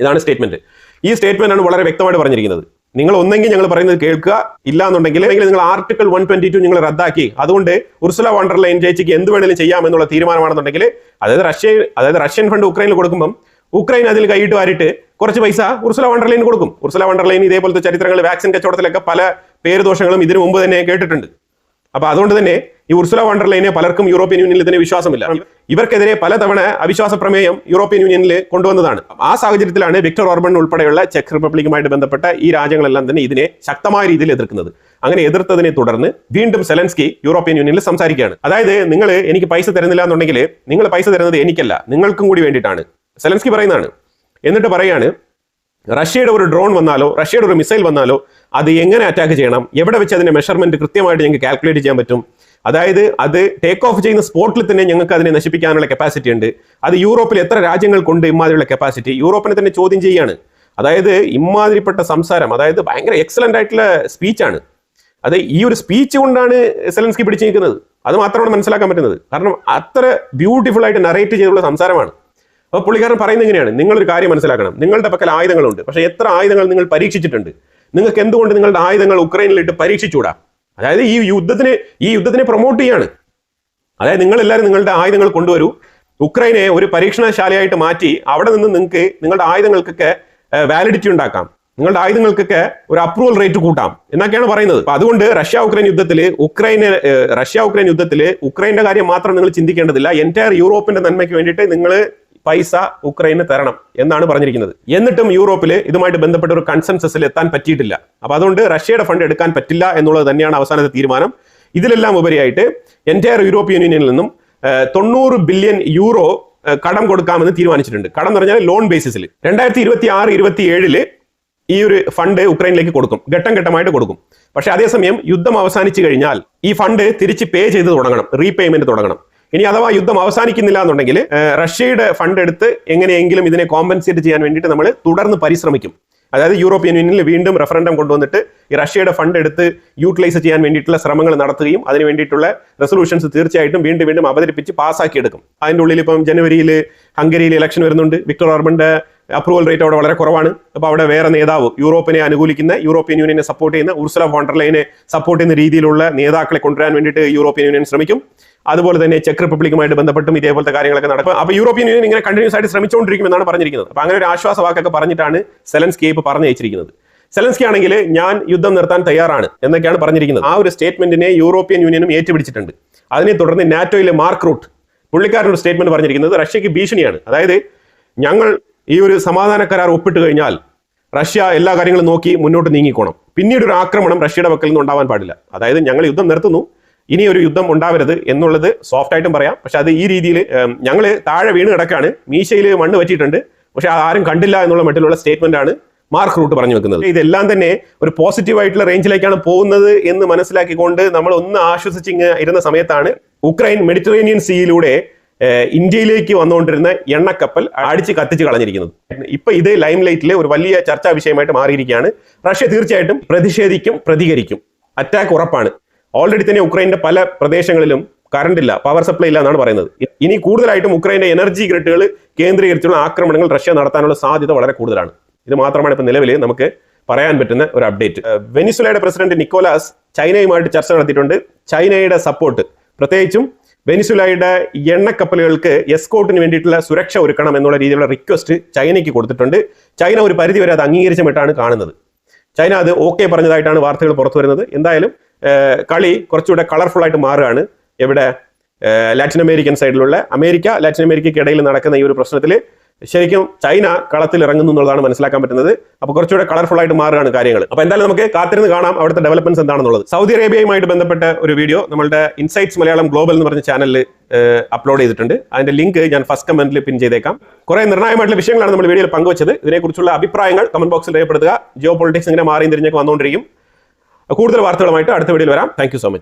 ഇതാണ് സ്റ്റേറ്റ്മെന്റ്. ഈ സ്റ്റേറ്റ്മെന്റ് ആണ് വളരെ വ്യക്തമായിട്ട് പറഞ്ഞിരിക്കുന്നത്. നിങ്ങൾ ഒന്നെങ്കിൽ ഞങ്ങൾ പറയുന്നത് കേൾക്കുക, ഇല്ല എന്നുണ്ടെങ്കിൽ നിങ്ങൾ ആർട്ടിക്കിൾ 122 നിങ്ങൾ റദ്ദാക്കി, അതുകൊണ്ട് ഉർസുല വോൺ ഡെർ ലയൻ ചേച്ചിക്ക് എന്ത് വേണമെങ്കിലും ചെയ്യാം എന്നുള്ള തീരുമാനമാണെന്നുണ്ടെങ്കിൽ, അതായത് റഷ്യൻ ഫണ്ട് ഉക്രൈനിൽ കൊടുക്കുമ്പം ഉക്രൈൻ അതിൽ കൈയിട്ട് വാരിട്ട് കുറച്ച് പൈസ ഉർസുല വോൺ ഡെർ ലയൻ കൊടുക്കും. ഉർസുല വോൺ ഡെർ ലയൻ ഇതേപോലത്തെ ചരിത്രങ്ങൾ വാക്സിൻ കച്ചവടത്തിലൊക്കെ പല പേരുദോഷങ്ങളും ഇതിനു മുമ്പ് തന്നെ കേട്ടിട്ടുണ്ട്. അപ്പൊ അതുകൊണ്ട് തന്നെ ഈ ഉർസുല വോൺ ഡെർ ലയനെ പലർക്കും യൂറോപ്യൻ യൂണിയനിൽ ഇതിന് വിശ്വാസമില്ല. ഇവർക്കെതിരെ പലതവണ അവിശ്വാസ പ്രമേയം യൂറോപ്യൻ യൂണിയനിൽ കൊണ്ടുവന്നതാണ്. ആ സാഹചര്യത്തിലാണ് വിക്ടർ ഓർബൻ ഉൾപ്പെടെയുള്ള ചെക്ക് റിപ്പബ്ലിക്കുമായിട്ട് ബന്ധപ്പെട്ട ഈ രാജ്യങ്ങളെല്ലാം തന്നെ ഇതിനെ ശക്തമായ രീതിയിൽ എതിർക്കുന്നത്. അങ്ങനെ എതിർത്തതിനെ തുടർന്ന് വീണ്ടും സെലൻസ്കി യൂറോപ്യൻ യൂണിയനിൽ സംസാരിക്കുകയാണ്. അതായത് നിങ്ങൾ എനിക്ക് പൈസ തരുന്നില്ല എന്നുണ്ടെങ്കിൽ നിങ്ങൾ പൈസ തരുന്നത് എനിക്കല്ല, നിങ്ങൾക്കും കൂടി വേണ്ടിയിട്ടാണ് സെലൻസ്കി പറയുന്നതാണ്. എന്നിട്ട് പറയാണ്, റഷ്യയുടെ ഒരു ഡ്രോൺ വന്നാലോ റഷ്യയുടെ ഒരു മിസൈൽ വന്നാലോ അത് എങ്ങനെ അറ്റാക്ക് ചെയ്യണം, എവിടെ വെച്ച് അതിന്റെ മെഷർമെന്റ് കൃത്യമായിട്ട് ഞങ്ങൾക്ക് കാൽക്കുലേറ്റ് ചെയ്യാൻ പറ്റും. അതായത് അത് ടേക്ക് ഓഫ് ചെയ്യുന്ന സ്പോട്ടിൽ തന്നെ ഞങ്ങൾക്ക് അതിനെ നശിപ്പിക്കാനുള്ള കപ്പാസിറ്റി ഉണ്ട്. അത് യൂറോപ്പിൽ എത്ര രാജ്യങ്ങൾക്കുണ്ട് ഇമാതിരിയുള്ള കപ്പാസിറ്റി? യൂറോപ്പിനെ തന്നെ ചോദ്യം ചെയ്യുകയാണ്. അതായത് ഇമാതിരിപ്പെട്ട സംസാരം, അതായത് ഭയങ്കര എക്സലന്റ് ആയിട്ടുള്ള സ്പീച്ചാണ്. അത് ഈ ഒരു സ്പീച്ച് കൊണ്ടാണ് സെലൻസ്കി പിടിച്ചു നിൽക്കുന്നത്. അത് മാത്രമാണ് മനസ്സിലാക്കാൻ പറ്റുന്നത്. കാരണം അത്ര ബ്യൂട്ടിഫുൾ ആയിട്ട് നറേറ്റ് ചെയ്തുള്ള സംസാരമാണ്. അപ്പോൾ പുള്ളിക്കാരൻ പറയുന്നത് എങ്ങനെയാണ്? നിങ്ങളൊരു കാര്യം മനസ്സിലാക്കണം, നിങ്ങളുടെ പക്കൽ ആയുധങ്ങളുണ്ട്, പക്ഷേ എത്ര ആയുധങ്ങൾ നിങ്ങൾ പരീക്ഷിച്ചിട്ടുണ്ട്? നിങ്ങൾക്ക് എന്തുകൊണ്ട് നിങ്ങളുടെ ആയുധങ്ങൾ ഉക്രൈനിലിട്ട് പരീക്ഷിച്ചുകൂടാ? അതായത് ഈ യുദ്ധത്തിനെ പ്രൊമോട്ട് ചെയ്യാണ്. അതായത് നിങ്ങളെല്ലാവരും നിങ്ങളുടെ ആയുധങ്ങൾ കൊണ്ടുവരൂ, ഉക്രൈനെ ഒരു പരീക്ഷണശാലയായിട്ട് മാറ്റി അവിടെ നിന്ന് നിങ്ങൾക്ക് നിങ്ങളുടെ ആയുധങ്ങൾക്കൊക്കെ വാലിഡിറ്റി ഉണ്ടാക്കാം, നിങ്ങളുടെ ആയുധങ്ങൾക്കൊക്കെ ഒരു അപ്രൂവൽ റേറ്റ് കൂട്ടാം എന്നൊക്കെയാണ് പറയുന്നത്. അപ്പൊ അതുകൊണ്ട് റഷ്യ ഉക്രൈൻ യുദ്ധത്തിൽ ഉക്രൈന്റെ കാര്യം മാത്രം നിങ്ങൾ ചിന്തിക്കേണ്ടതില്ല, എൻറ്റയർ യൂറോപ്പിന്റെ നന്മയ്ക്ക് വേണ്ടിയിട്ട് നിങ്ങൾ പൈസ ഉക്രൈന് തരണം എന്നാണ് പറഞ്ഞിരിക്കുന്നത്. എന്നിട്ടും യൂറോപ്പിൽ ഇതുമായിട്ട് ബന്ധപ്പെട്ട ഒരു കൺസെൻസസിൽ എത്താൻ പറ്റിയിട്ടില്ല. അപ്പൊ അതുകൊണ്ട് റഷ്യയുടെ ഫണ്ട് എടുക്കാൻ പറ്റില്ല എന്നുള്ളത് തന്നെയാണ് അവസാനത്തെ തീരുമാനം. ഇതിലെല്ലാം ഉപരിയായിട്ട് എൻറ്റയർ യൂറോപ്യൻ യൂണിയനിൽ നിന്നും 90 ബില്യൺ യൂറോ കടം കൊടുക്കാമെന്ന് തീരുമാനിച്ചിട്ടുണ്ട്. കടം എന്ന് പറഞ്ഞാൽ ലോൺ ബേസിസിൽ 2026-27 ഈ ഒരു ഫണ്ട് ഉക്രൈനിലേക്ക് കൊടുക്കും, ഘട്ടം ഘട്ടമായിട്ട് കൊടുക്കും. പക്ഷെ അതേസമയം യുദ്ധം അവസാനിച്ചു കഴിഞ്ഞാൽ ഈ ഫണ്ട് തിരിച്ച് പേ ചെയ്ത് തുടങ്ങണം, റീപേയ്മെന്റ് തുടങ്ങണം. ഇനി അഥവാ യുദ്ധം അവസാനിക്കുന്നില്ല എന്നുണ്ടെങ്കിൽ റഷ്യയുടെ ഫണ്ട് എടുത്ത് എങ്ങനെയെങ്കിലും ഇതിനെ കോമ്പൻസേറ്റ് ചെയ്യാൻ വേണ്ടിയിട്ട് നമ്മൾ തുടർന്ന് പരിശ്രമിക്കും. അതായത് യൂറോപ്യൻ യൂണിയനിൽ വീണ്ടും റെഫറൻഡം കൊണ്ടുവന്നിട്ട് ഈ റഷ്യയുടെ ഫണ്ട് എടുത്ത് യൂട്ടിലൈസ് ചെയ്യാൻ വേണ്ടിയിട്ടുള്ള ശ്രമങ്ങൾ നടത്തുകയും അതിന് വേണ്ടിയിട്ടുള്ള റെസൊല്യൂഷൻസ് തീർച്ചയായിട്ടും വീണ്ടും അവതരിപ്പിച്ച് പാസ്സാക്കി എടുക്കും. അതിൻ്റെ ഉള്ളിൽ ഇപ്പം ജനുവരിയിൽ ഹംഗറിയിൽ ഇലക്ഷൻ വരുന്നുണ്ട്. വിക്ടർ ഓർബന്റെ അപ്രൂവൽ റേറ്റ് അവിടെ വളരെ കുറവാണ്. അപ്പോൾ അവിടെ വേറെ നേതാവ്, യൂറോപ്പിനെ അനുകൂലിക്കുന്ന, യൂറോപ്യൻ യൂണിയനെ സപ്പോർട്ട് ചെയ്യുന്ന, ഉർസുല വോൺ ഡെർ ലയനെ സപ്പോർട്ട് ചെയ്യുന്ന രീതിയിലുള്ള നേതാക്കളെ കൊണ്ടുവരാൻ വേണ്ടിയിട്ട് യൂറോപ്യൻ യൂണിയൻ ശ്രമിക്കും. അതുപോലെ തന്നെ ചെക്ക് റിപ്പബ്ലിക്കുമായിട്ട് ബന്ധപ്പെട്ടും ഇതേപോലത്തെ കാര്യങ്ങളൊക്കെ നടക്കും. അപ്പോൾ യൂറോപ്യൻ യൂണിയൻ ഇങ്ങനെ കണ്ടിന്യൂസ് ആയിട്ട് ശ്രമിച്ചുകൊണ്ടിരിക്കുമെന്നാണ് പറഞ്ഞിരിക്കുന്നത്. അപ്പോൾ അങ്ങനെ ഒരു ആശ്വാസ വാക്കൊക്കെ പറഞ്ഞിട്ടാണ് സെലൻസ്കി ഇപ്പോൾ പറഞ്ഞയച്ചിരിക്കുന്നത്. സെലൻസ്കി ആണെങ്കിൽ ഞാൻ യുദ്ധം നിർത്താൻ തയ്യാറാണ് എന്നൊക്കെയാണ് പറഞ്ഞിരിക്കുന്നത്. ആ ഒരു സ്റ്റേറ്റ്മെന്റിനെ യൂറോപ്യൻ യൂണിയനും ഏറ്റുപിടിച്ചിട്ടുണ്ട്. അതിനെ തുടർന്ന് നാറ്റോയിലെ മാർക്ക് റൂട്ട് പുള്ളിക്കാരൻ ഒരു സ്റ്റേറ്റ്മെന്റ് പറഞ്ഞിരിക്കുന്നത് റഷ്യക്ക് ഭീഷണിയാണ്. അതായത് ഞങ്ങൾ ഈ ഒരു സമാധാന കരാർ ഒപ്പിട്ട് കഴിഞ്ഞാൽ റഷ്യ എല്ലാ കാര്യങ്ങളും നോക്കി മുന്നോട്ട് നീങ്ങിക്കോണം, പിന്നീട് ഒരു ആക്രമണം റഷ്യയുടെ പക്കൽ നിന്ന് ഉണ്ടാവാൻ പാടില്ല. അതായത് ഞങ്ങൾ യുദ്ധം നിർത്തുന്നു, ഇനി ഒരു യുദ്ധം ഉണ്ടാവരുത് എന്നുള്ളത് സോഫ്റ്റ് ആയിട്ടും പറയാം. പക്ഷെ അത് ഈ രീതിയിൽ ഞങ്ങൾ താഴെ വീണ് കിടക്കാണ്, മീശയിൽ മണ്ണ് പറ്റിയിട്ടുണ്ട്, പക്ഷെ ആരും കണ്ടില്ല എന്നുള്ള മട്ടിലുള്ള സ്റ്റേറ്റ്മെന്റ് ആണ് മാർക്ക് റൂട്ട് പറഞ്ഞു വെക്കുന്നത്. ഇതെല്ലാം തന്നെ ഒരു പോസിറ്റീവ് ആയിട്ടുള്ള റേഞ്ചിലേക്കാണ് പോകുന്നത് എന്ന് മനസ്സിലാക്കിക്കൊണ്ട് നമ്മൾ ഒന്ന് ആശ്വസിച്ച് ഇരുന്ന സമയത്താണ് ഉക്രൈൻ മെഡിറ്ററേനിയൻ സീയിലൂടെ ഇന്ത്യയിലേക്ക് വന്നുകൊണ്ടിരുന്ന എണ്ണക്കപ്പൽ അടിച്ച് കത്തിച്ച് കളഞ്ഞിരിക്കുന്നത്. ഇപ്പൊ ഇത് ലൈം ലൈറ്റിലെ ഒരു വലിയ ചർച്ചാ വിഷയമായിട്ട് മാറിയിരിക്കുകയാണ്. റഷ്യ തീർച്ചയായിട്ടും പ്രതിഷേധിക്കും, പ്രതികരിക്കും, അറ്റാക്ക് ഉറപ്പാണ്. ഓൾറെഡി തന്നെ ഉക്രൈന്റെ പല പ്രദേശങ്ങളിലും കറണ്ട് ഇല്ല, പവർ സപ്ലൈ ഇല്ല എന്നാണ് പറയുന്നത്. ഇനി കൂടുതലായിട്ടും ഉക്രൈന്റെ എനർജി ഗ്രിഡുകൾ കേന്ദ്രീകരിച്ചുള്ള ആക്രമണങ്ങൾ റഷ്യ നടത്താനുള്ള സാധ്യത വളരെ കൂടുതലാണ്. ഇത് മാത്രമാണ് ഇപ്പോൾ നിലവിൽ നമുക്ക് പറയാൻ പറ്റുന്ന ഒരു അപ്ഡേറ്റ്. വെനിസുലയുടെ പ്രസിഡന്റ് നിക്കോളാസ് ചൈനയുമായിട്ട് ചർച്ച നടത്തിയിട്ടുണ്ട്. ചൈനയുടെ സപ്പോർട്ട്, പ്രത്യേകിച്ചും വെനിസുലയുടെ എണ്ണക്കപ്പലുകൾക്ക് എസ്കോർട്ടിന് വേണ്ടിയിട്ടുള്ള സുരക്ഷ ഒരുക്കണം എന്നുള്ള രീതിയിലുള്ള റിക്വസ്റ്റ് ചൈനയ്ക്ക് കൊടുത്തിട്ടുണ്ട്. ചൈന ഒരു പരിധിവരെ അത് അംഗീകരിച്ചുമിട്ടാണ് കാണുന്നത്. ചൈന അത് ഓക്കെ പറഞ്ഞതായിട്ടാണ് വാർത്തകൾ പുറത്തു വരുന്നത്. എന്തായാലും കളി കുറച്ചുകൂടെ കളർഫുൾ ആയിട്ട് മാറുകയാണ്. എവിടെ ലാറ്റിൻ അമേരിക്കൻ സൈഡിലുള്ള ലാറ്റിൻ അമേരിക്കയ്ക്ക് ഇടയിൽ നടക്കുന്ന ഈ ഒരു പ്രശ്നത്തിൽ ശരിക്കും ചൈന കളത്തിൽ ഇറങ്ങുന്നു എന്നുള്ളതാണ് മനസ്സിലാക്കാൻ പറ്റുന്നത്. അപ്പോൾ കുറച്ചുകൂടെ കളർഫുൾ ആയിട്ട് മാറുകയാണ് കാര്യങ്ങൾ. അപ്പോൾ എന്തായാലും നമുക്ക് കാത്തിരുന്ന് കാണാം അവിടുത്തെ ഡെവലപ്മെന്റ്സ് എന്താണെന്നുള്ളത്. സൗദി അറേബ്യയുമായിട്ട് ബന്ധപ്പെട്ട ഒരു വീഡിയോ നമ്മളുടെ ഇൻസൈറ്റ്സ് മലയാളം ഗ്ലോബൽ എന്ന് പറഞ്ഞ ചാനലിൽ അപ്ലോഡ് ചെയ്തിട്ടുണ്ട്. അതിന്റെ ലിങ്ക് ഞാൻ ഫസ്റ്റ് കമന്റിൽ പിൻ ചെയ്തേക്കാം. കുറെ നിർണായകമായിട്ടുള്ള വിഷയങ്ങളാണ് നമ്മൾ വീഡിയോയിൽ പങ്കുവച്ചത്. ഇതിനെക്കുറിച്ചുള്ള അഭിപ്രായങ്ങൾ കമന്റ് ബോക്സിൽ രേഖപ്പെടുത്തുക. ജിയോ പൊളിറ്റിക്സ് ഇങ്ങനെ മാറിയും തിരിഞ്ഞൊക്കെ വന്നുകൊണ്ടിരിക്കും. കൂടുതൽ വാർത്തകളുമായിട്ട് അടുത്ത വീഡിയോയിൽ വരാം. Thank you so much.